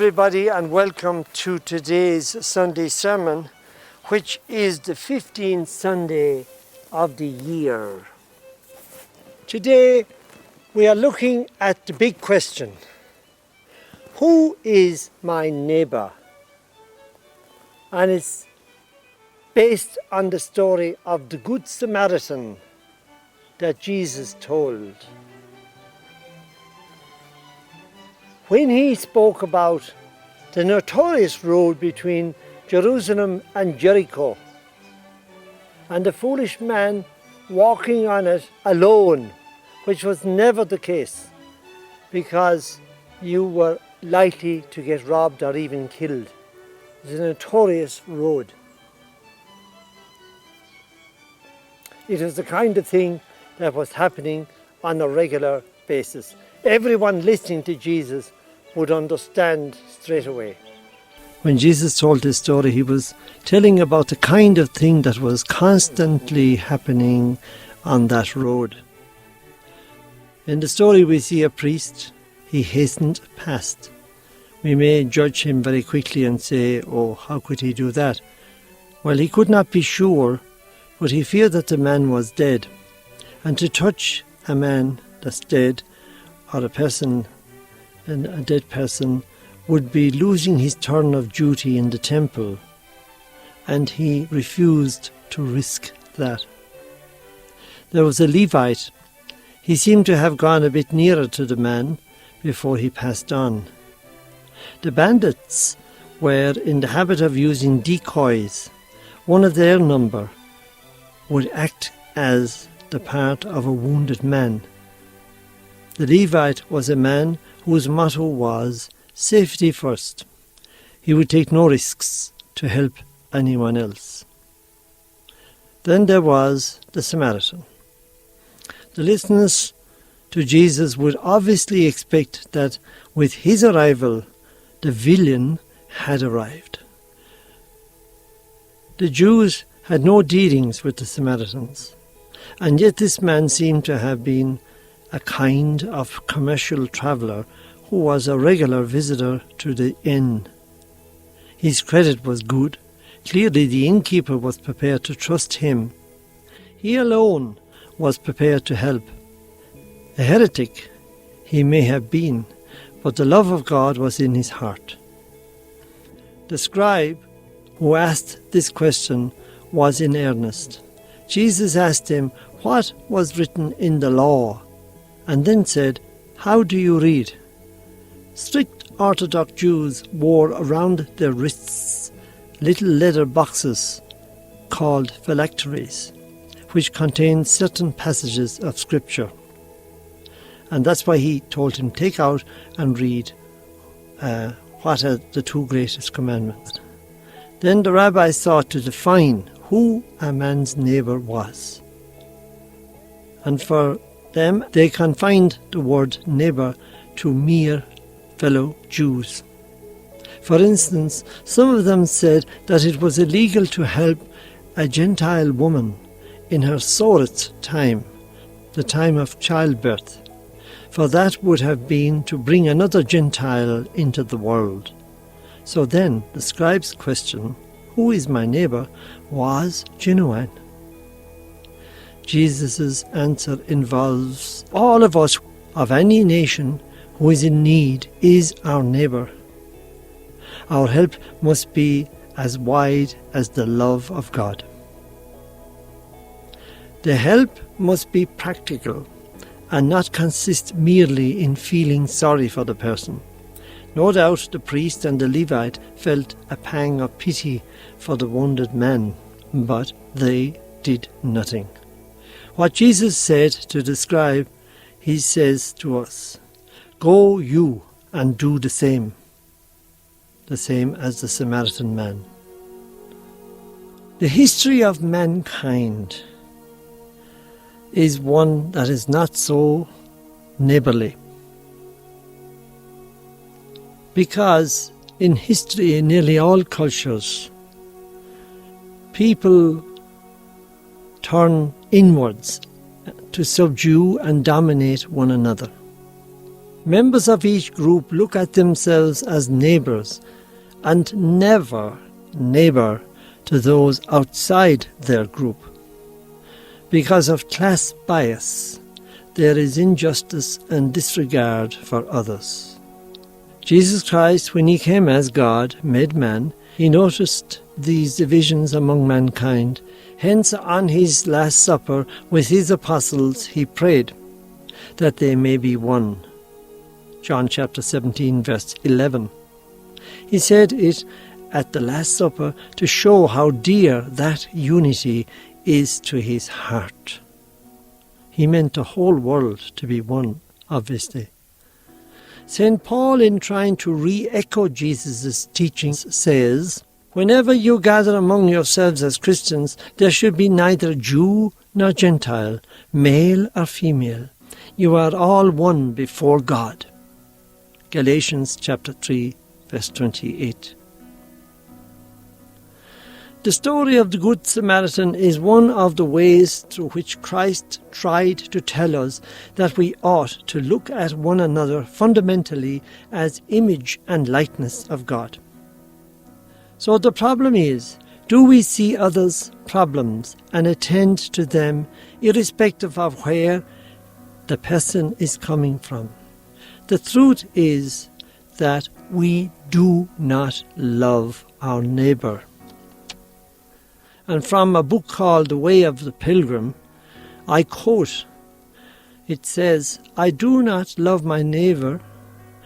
everybody, and welcome to today's Sunday sermon, which is the 15th Sunday of the year. Today we are looking at the big question: who is my neighbour? And it's based on the story of the Good Samaritan that Jesus told. When he spoke about the notorious road between Jerusalem and Jericho, and the foolish man walking on it alone, which was never the case, because you were likely to get robbed or even killed. It's a notorious road. It was the kind of thing that was happening on a regular basis. Everyone listening to Jesus would understand straight away. When Jesus told this story, he was telling about the kind of thing that was constantly happening on that road. In the story we see a priest. He hastened past. We may judge him very quickly and say, oh, how could he do that? Well, he could not be sure, but he feared that the man was dead. And to touch a man that's dead, or a person, a dead person, would be losing his turn of duty in the temple, and he refused to risk that. There was a Levite. He seemed to have gone a bit nearer to the man before he passed on. The bandits were in the habit of using decoys. One of their number would act as the part of a wounded man. The Levite was a man whose motto was safety first. He would take no risks to help anyone else. Then there was the Samaritan. The listeners to Jesus would obviously expect that with his arrival, the villain had arrived. The Jews had no dealings with the Samaritans, and yet this man seemed to have been a kind of commercial traveller who was a regular visitor to the inn. His credit was good. Clearly the innkeeper was prepared to trust him. He alone was prepared to help. A heretic he may have been, but the love of God was in his heart. The scribe who asked this question was in earnest. Jesus asked him what was written in the law, and then said, "How do you read?" Strict Orthodox Jews wore around their wrists little leather boxes called phylacteries, which contained certain passages of Scripture. And that's why he told him, take out and read what are the two greatest commandments. Then the rabbis sought to define who a man's neighbour was. And for them, they confined the word neighbour to mere fellow Jews. For instance, some of them said that it was illegal to help a Gentile woman in her sorest time, the time of childbirth, for that would have been to bring another Gentile into the world. So then the scribe's question, who is my neighbour, was genuine. Jesus' answer involves all of us of any nation who is in need is our neighbour. Our help must be as wide as the love of God. The help must be practical and not consist merely in feeling sorry for the person. No doubt the priest and the Levite felt a pang of pity for the wounded man, but they did nothing. What Jesus said to the scribe, he says to us, "Go you and do the same as the Samaritan man." The history of mankind is one that is not so neighbourly. Because in history, in nearly all cultures, people turn inwards to subdue and dominate one another. Members of each group look at themselves as neighbours and never neighbour to those outside their group. Because of class bias, there is injustice and disregard for others. Jesus Christ, when he came as God, made man, he noticed these divisions among mankind. Hence, on his Last Supper with his apostles, he prayed that they may be one. John chapter 17, verse 11. He said it at the Last Supper to show how dear that unity is to his heart. He meant the whole world to be one, obviously. St. Paul, in trying to re-echo Jesus' teachings, says, "Whenever you gather among yourselves as Christians, there should be neither Jew nor Gentile, male or female. You are all one before God." Galatians chapter 3, verse 28. The story of the Good Samaritan is one of the ways through which Christ tried to tell us that we ought to look at one another fundamentally as image and likeness of God. So the problem is, do we see others' problems and attend to them irrespective of where the person is coming from? The truth is that we do not love our neighbour. And from a book called The Way of the Pilgrim, I quote, it says, "I do not love my neighbour,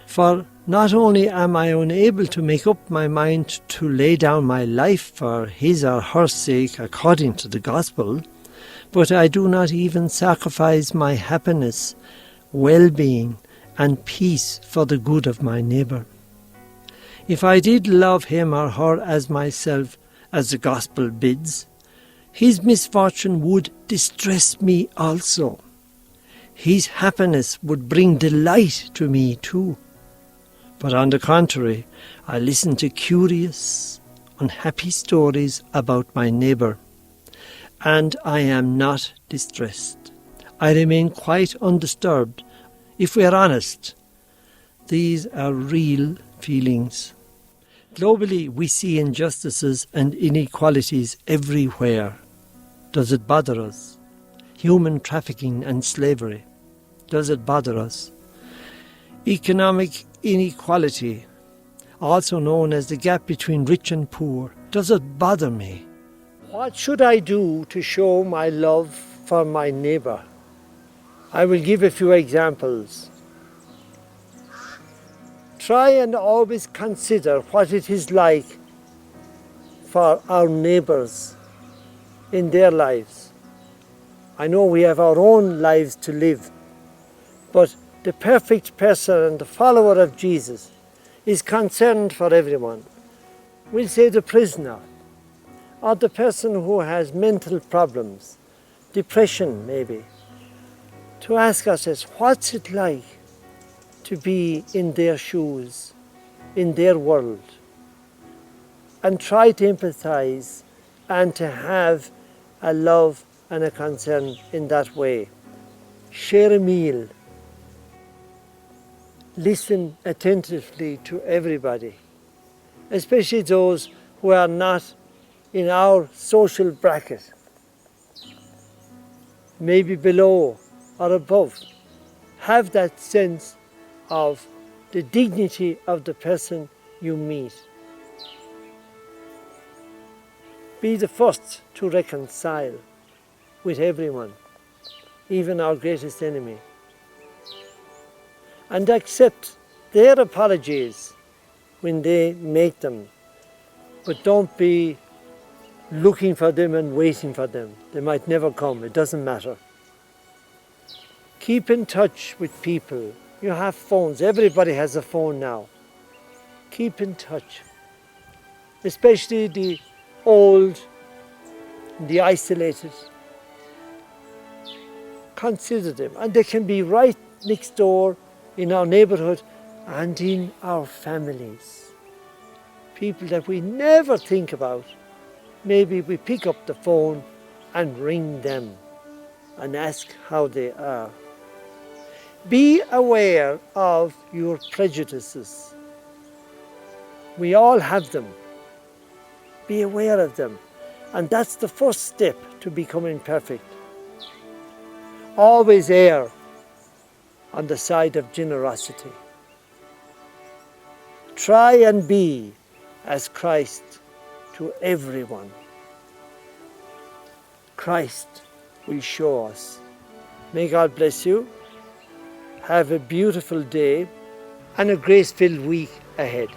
for not only am I unable to make up my mind to lay down my life for his or her sake according to the gospel, but I do not even sacrifice my happiness, well-being, and peace for the good of my neighbour. If I did love him or her as myself, as the gospel bids, his misfortune would distress me also. His happiness would bring delight to me too. But on the contrary, I listen to curious, unhappy stories about my neighbour, and I am not distressed. I remain quite undisturbed. If we are honest, these are real feelings. Globally, we see injustices and inequalities everywhere. Does it bother us? Human trafficking and slavery. Does it bother us? Economic inequality, also known as the gap between rich and poor. Does it bother me? What should I do to show my love for my neighbour? I will give a few examples. Try and always consider what it is like for our neighbours in their lives. I know we have our own lives to live, but the perfect person and the follower of Jesus is concerned for everyone. We'll say the prisoner, or the person who has mental problems, depression maybe, to ask ourselves, what's it like to be in their shoes, in their world, and try to empathize and to have a love and a concern in that way. Share a meal. Listen attentively to everybody, especially those who are not in our social bracket, maybe below or above. Have that sense of the dignity of the person you meet. Be the first to reconcile with everyone, even our greatest enemy. And accept their apologies when they make them. But don't be looking for them and waiting for them. They might never come, it doesn't matter. Keep in touch with people. You have phones, everybody has a phone now. Keep in touch, especially the old, the isolated. Consider them, and they can be right next door in our neighbourhood and in our families. People that we never think about, maybe we pick up the phone and ring them and ask how they are. Be aware of your prejudices. We all have them. Be aware of them. And that's the first step to becoming perfect. Always err on the side of generosity. Try and be as Christ to everyone. Christ will show us. May God bless you. Have a beautiful day and a grace-filled week ahead.